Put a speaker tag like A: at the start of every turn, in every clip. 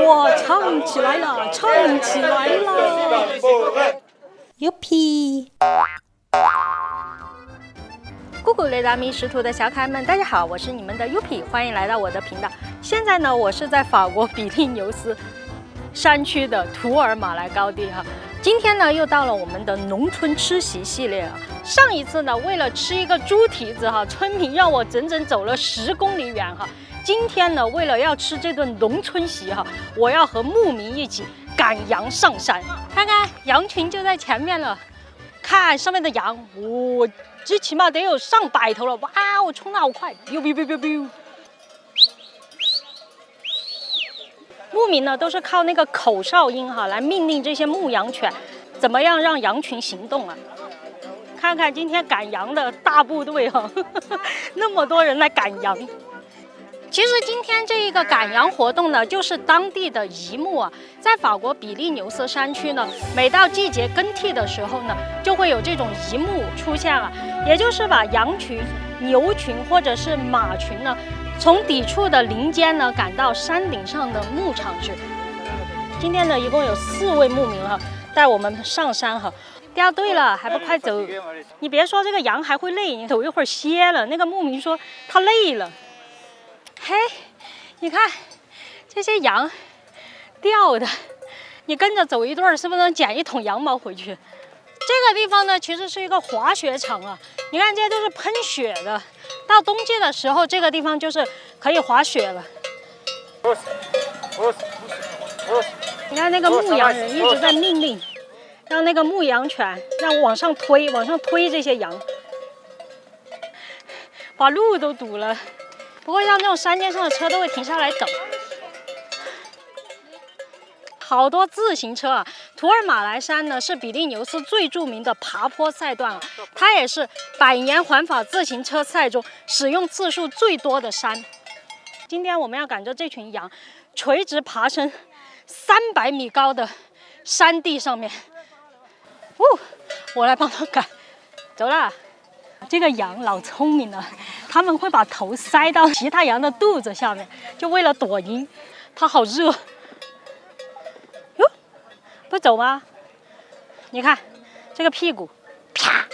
A: 哇，唱起来了，唱起来了 ，Yupi！ 咕咕雷达米识途的小可爱们，大家好，我是你们的 Yupi， 欢迎来到我的频道。现在呢，我是在法国比利牛斯山区的图尔马莱高地哈。今天呢，又到了我们的农村吃席系列啊。上一次呢，为了吃一个猪蹄子哈，村民让我整整走了10公里远哈。今天呢，为了要吃这顿农村席哈，我要和牧民一起赶羊上山。看看羊群就在前面了，看上面的羊，哇，这起码得有上百头了，哇，我冲得好快，biu biu biu biu biu。牧民呢都是靠那个口哨音哈来命令这些牧羊犬怎么样让羊群行动啊。看看今天赶羊的大部队哈，那么多人来赶羊。其实今天这一个赶羊活动呢，就是当地的移牧啊。在法国比利牛斯山区呢，每到季节更替的时候呢，就会有这种移牧出现啊，也就是把羊群、牛群或者是马群呢，从抵触的林间呢赶到山顶上的牧场去。今天呢，一共有4位牧民哈，带我们上山哈。掉队了，还不快走！你别说这个羊还会累，你走一会儿歇了。那个牧民说他累了。嘿，你看这些羊掉的，你跟着走一段，是不是能捡1桶羊毛回去？这个地方呢，其实是一个滑雪场啊。你看这些都是喷雪的，到冬季的时候，这个地方就是可以滑雪了。你看那个牧羊人一直在命令，让那个牧羊犬让往上推这些羊，把路都堵了。不过像这种山间上的车都会停下来等。好多自行车啊！图尔马莱山呢是比利牛斯最著名的爬坡赛段啊，它也是100年环法自行车赛中使用次数最多的山。今天我们要赶着这群羊，垂直爬升300米高的山地上面。我来帮他赶，走啦！这个羊老聪明了，他们会把头塞到其他羊的肚子下面，就为了躲阴。它好热。哟，不走吗？你看这个屁股，啪，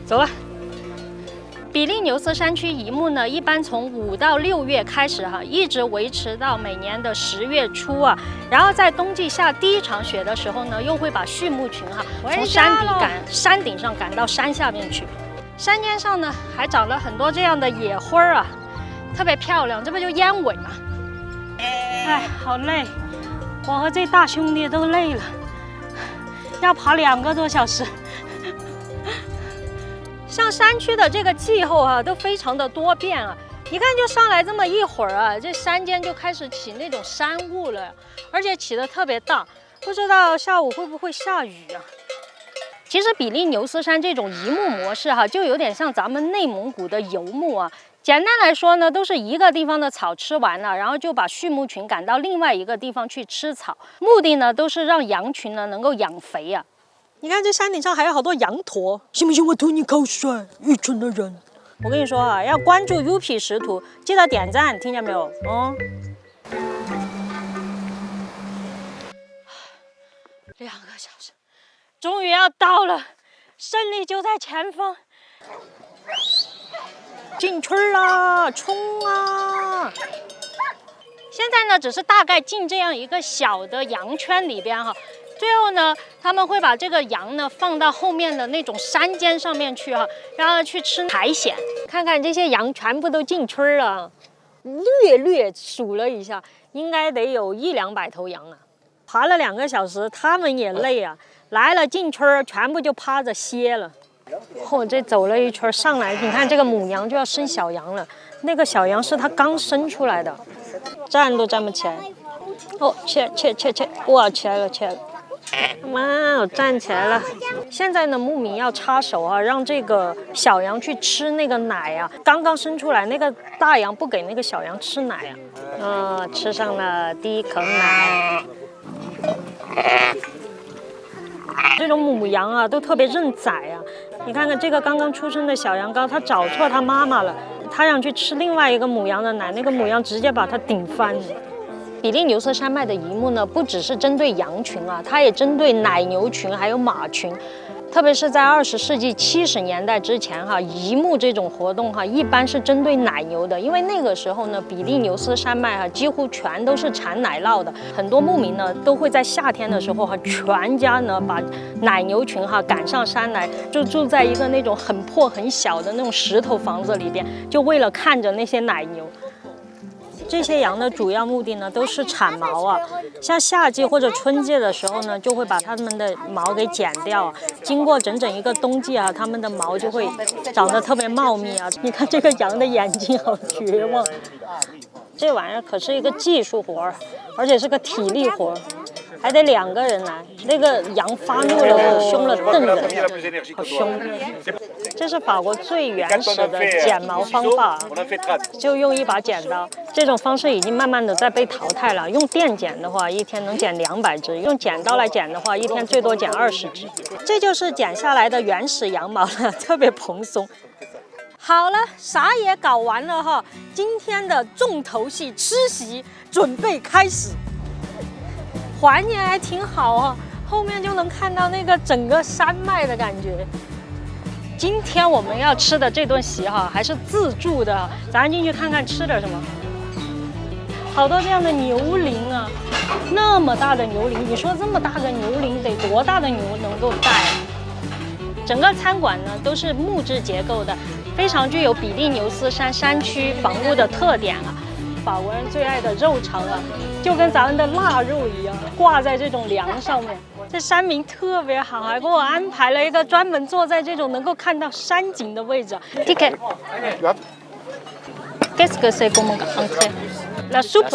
A: 走了。比利牛斯山区移牧呢，一般从5到6月开始哈，一直维持到每年的10月初啊。然后在冬季下第1场雪的时候呢，又会把畜牧群哈从山顶上赶到山下面去。山尖上呢还长了很多这样的野花啊，特别漂亮。这不就烟尾吗？哎，好累，我和这大兄弟都累了，要爬2个多小时。像山区的这个气候啊，都非常的多变啊。一看就上来这么一会儿啊，这山间就开始起那种山雾了，而且起得特别大，不知道下午会不会下雨啊？其实比利牛斯山这种移牧模式哈，就有点像咱们内蒙古的游牧啊。简单来说呢，都是一个地方的草吃完了，然后就把畜牧群赶到另外一个地方去吃草，目的呢都是让羊群呢能够养肥啊。你看这山顶上还有好多羊驼，信不信我吐你口水？愚蠢的人！我跟你说啊，要关注 Yupi 识途，记得点赞，听见没有？2个小时，终于要到了，胜利就在前方。进村啦，冲啊！现在呢，只是大概进这样一个小的羊圈里边哈。最后呢，他们会把这个羊呢放到后面的那种山间上面去哈，让它去吃苔藓。看看这些羊全部都进村了，略数了一下，应该得有100-200头羊啊。爬了2个小时，他们也累啊。来了进村，全部就趴着歇了。这走了一圈上来，你看这个母羊就要生小羊了，那个小羊是它刚生出来的，站都站不起来。切，哇，起来了。妈，我站起来了。现在呢，牧民要插手啊，让这个小羊去吃那个奶啊。刚刚生出来，那个大羊不给那个小羊吃奶啊。吃上了第1口奶。这种母羊啊，都特别认崽啊。你看看这个刚刚出生的小羊羔，它找错它妈妈了。他想去吃另外一个母羊的奶，那个母羊直接把它顶翻了。比利牛斯山脉的沂牧呢，不只是针对羊群啊，它也针对奶牛群还有马群。特别是在20世纪70年代之前哈，沂牧这种活动哈，一般是针对奶牛的，因为那个时候呢，比利牛斯山脉哈几乎全都是产奶酪的，很多牧民呢都会在夏天的时候哈，全家呢把奶牛群哈赶上山来，就住在一个那种很破很小的那种石头房子里边，就为了看着那些奶牛。这些羊的主要目的呢，都是产毛啊。像夏季或者春季的时候呢，就会把它们的毛给剪掉。经过整整一个冬季啊，它们的毛就会长得特别茂密啊。你看这个羊的眼睛好绝望。这玩意儿可是一个技术活儿，而且是个体力活儿，还得2个人来。那个羊发怒了，可凶了，瞪人，好凶。这是法国最原始的剪毛方法，就用一把剪刀。这种方式已经慢慢的在被淘汰了。用电剪的话，一天能剪200只；用剪刀来剪的话，一天最多剪20只。这就是剪下来的原始羊毛了，特别蓬松。好了，啥也搞完了哈，今天的重头戏吃席准备开始。环境还挺好啊，后面就能看到那个整个山脉的感觉。今天我们要吃的这顿席哈，还是自助的，咱进去看看吃点什么。好多这样的牛铃啊，那么大的牛铃，你说这么大个牛铃得多大的牛能够带？整个餐馆呢都是木质结构的，非常具有比利牛斯山山区房屋的特点啊。法国人最爱的肉肠啊，就跟咱们的腊肉一样，挂在这种梁上面。这山民特别好，还给我安排了一个专门坐在这种能够看到山景的位置。Ticket. Qu'est-ce que c'est comme entrée? La soupe.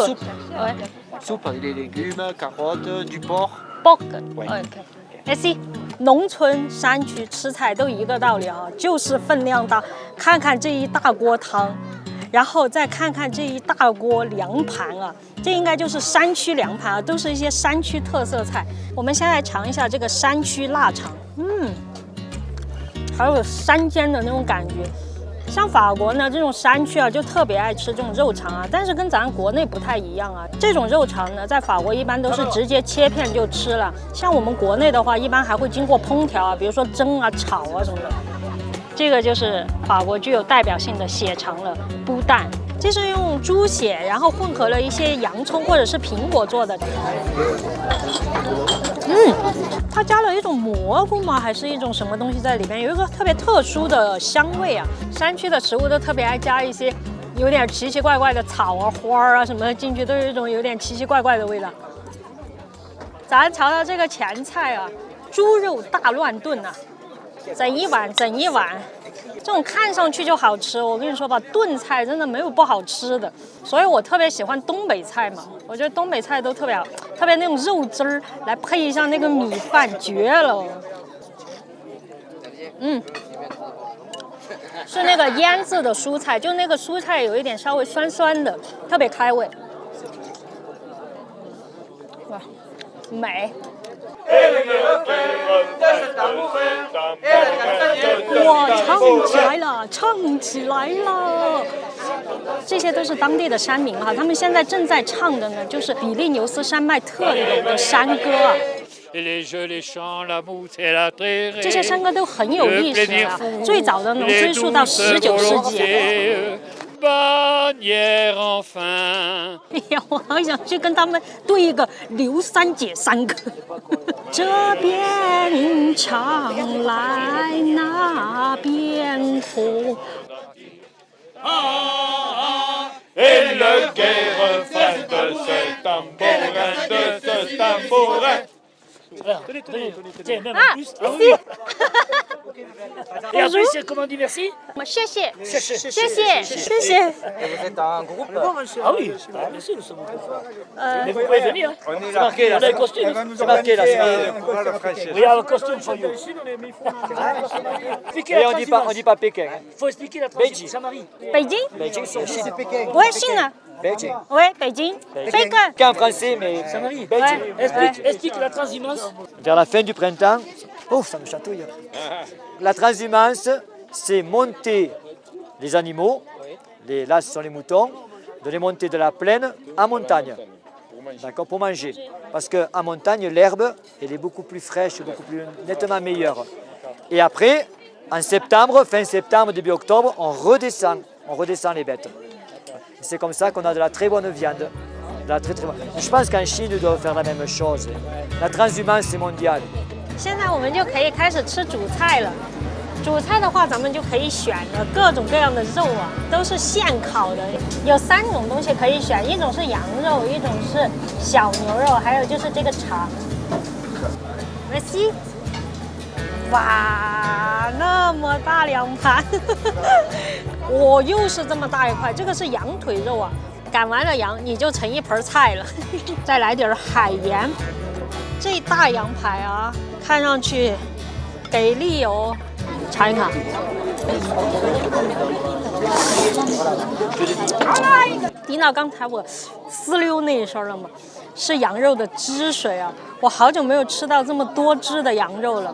A: Ouais.
B: Soupe avec des légumes, carottes, du porc.
A: Pork. OK. Merci. 农村山区吃菜都一个道理啊，就是分量大。看看这一大锅汤。然后再看看这一大锅凉盘啊，这应该就是山区凉盘啊，都是一些山区特色菜。我们先来尝一下这个山区腊肠，还有山间的那种感觉。像法国呢这种山区啊，就特别爱吃这种肉肠啊，但是跟咱国内不太一样啊。这种肉肠呢，在法国一般都是直接切片就吃了，像我们国内的话，一般还会经过烹调啊，比如说蒸啊、炒啊什么的。这个就是法国具有代表性的血肠了，布蛋，这是用猪血，然后混合了一些洋葱或者是苹果做的。它加了一种蘑菇吗？还是一种什么东西在里面？有一个特别特殊的香味啊！山区的食物都特别爱加一些有点奇奇怪怪的草啊、花啊什么的进去，都有一种有点奇奇怪怪的味道。咱瞧瞧这个前菜啊，猪肉大乱炖啊！整一碗，整一碗，这种看上去就好吃。我跟你说吧，炖菜真的没有不好吃的，所以我特别喜欢东北菜嘛。我觉得东北菜都特别好，特别那种肉汁儿来配一下那个米饭，绝了。是那个腌制的蔬菜，就那个蔬菜有一点稍微酸酸的，特别开胃。哇，美。哇，唱起来了，唱起来了！这些都是当地的山民哈，他们现在正在唱的呢，就是比利牛斯山脉特有的山歌啊。这些山歌都很有历史啊，最早的能追溯到19世纪。哎呀，我好想去跟他们对一个刘三姐山歌。这边唱来那边和。
C: Et le gai refrain de ce tambourin, de ce tambourin.
D: Tiens, même en plus. Ah oui. Et après, comment on dit merci?
A: 谢谢，
D: 谢谢，
A: 谢谢，谢谢。
B: Vous êtes un groupe?
D: Ah oui, bien sûr, nous sommes au groupe. Mais vous pouvez venir.
B: C'est marqué là.
D: On a les costumes.
B: C'est marqué là.
D: We have a costume for you.
B: Et on dit pas Pékin.
D: Il faut expliquer la transition. Saint-Marie.
A: 北京，
B: Beijing, c'est Chine.
A: 我也信了。
B: Beijing.
A: 喂，北京，飞哥。
B: Qu'un français, mais
D: Saint-Marie.
B: Beijing.
D: Explique la transhumance.
B: Vers la fin du printemps, oh, ça me chatouille. La transhumance, c'est monter les animaux Là, ce sont les moutons, de les monter de la plaine en montagne. D'accord, pour manger. Parce qu'en montagne, l'herbe, elle est beaucoup plus fraîche, beaucoup plus nettement meilleure. Et après, en septembre, fin septembre, début octobre, on redescend les bêtes. C'est comme ça qu'on a de la très bonne viande. De la très bonne. Je pense qu'en Chine, ils doivent faire la même chose. La transhumance est mondiale.
A: 现在我们就可以开始吃主菜了。主菜的话，咱们就可以选了各种各样的肉啊，都是现烤的。有3种东西可以选，一种是羊肉，一种是小牛肉，还有就是这个肠。Merci。哇，那么大2盘，我又是这么大一块，这个是羊腿肉啊。赶完了羊，你就成一盆菜了。再来点海盐，这大羊排啊，看上去给力哦。尝一尝。听到刚才我滋溜那一声了吗？是羊肉的汁水啊！我好久没有吃到这么多汁的羊肉了。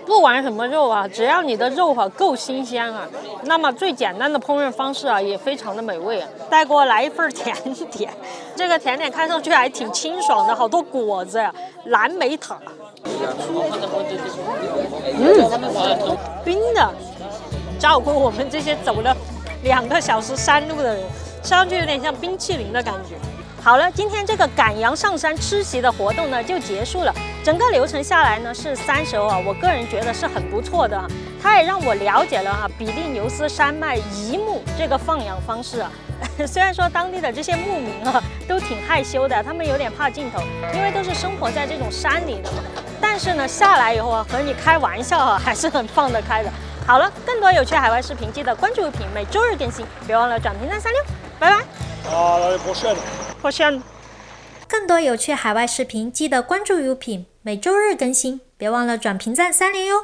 A: 不管什么肉啊，只要你的肉够新鲜啊，那么最简单的烹饪方式啊也非常的美味啊。再给我来一份甜点，这个甜点看上去还挺清爽的，好多果子呀，蓝莓塔。冰的，照顾我们这些走了2个小时山路的人，吃上去有点像冰淇淋的感觉。好了，今天这个赶羊上山吃席的活动呢就结束了。整个流程下来呢是3首啊，我个人觉得是很不错的啊。它也让我了解了比利牛斯山脉移牧这个放养方式啊。虽然说当地的这些牧民啊都挺害羞的，他们有点怕镜头，因为都是生活在这种山里的嘛。但是呢，下来以后啊，和你开玩笑啊，还是很放得开的。好了，更多有趣海外视频，记得关注优品，每周日更新，别忘了转评赞3溜，拜拜。
E: 更多有趣海外视频，记得关注优品，每周日更新，别忘了转评赞3连哟。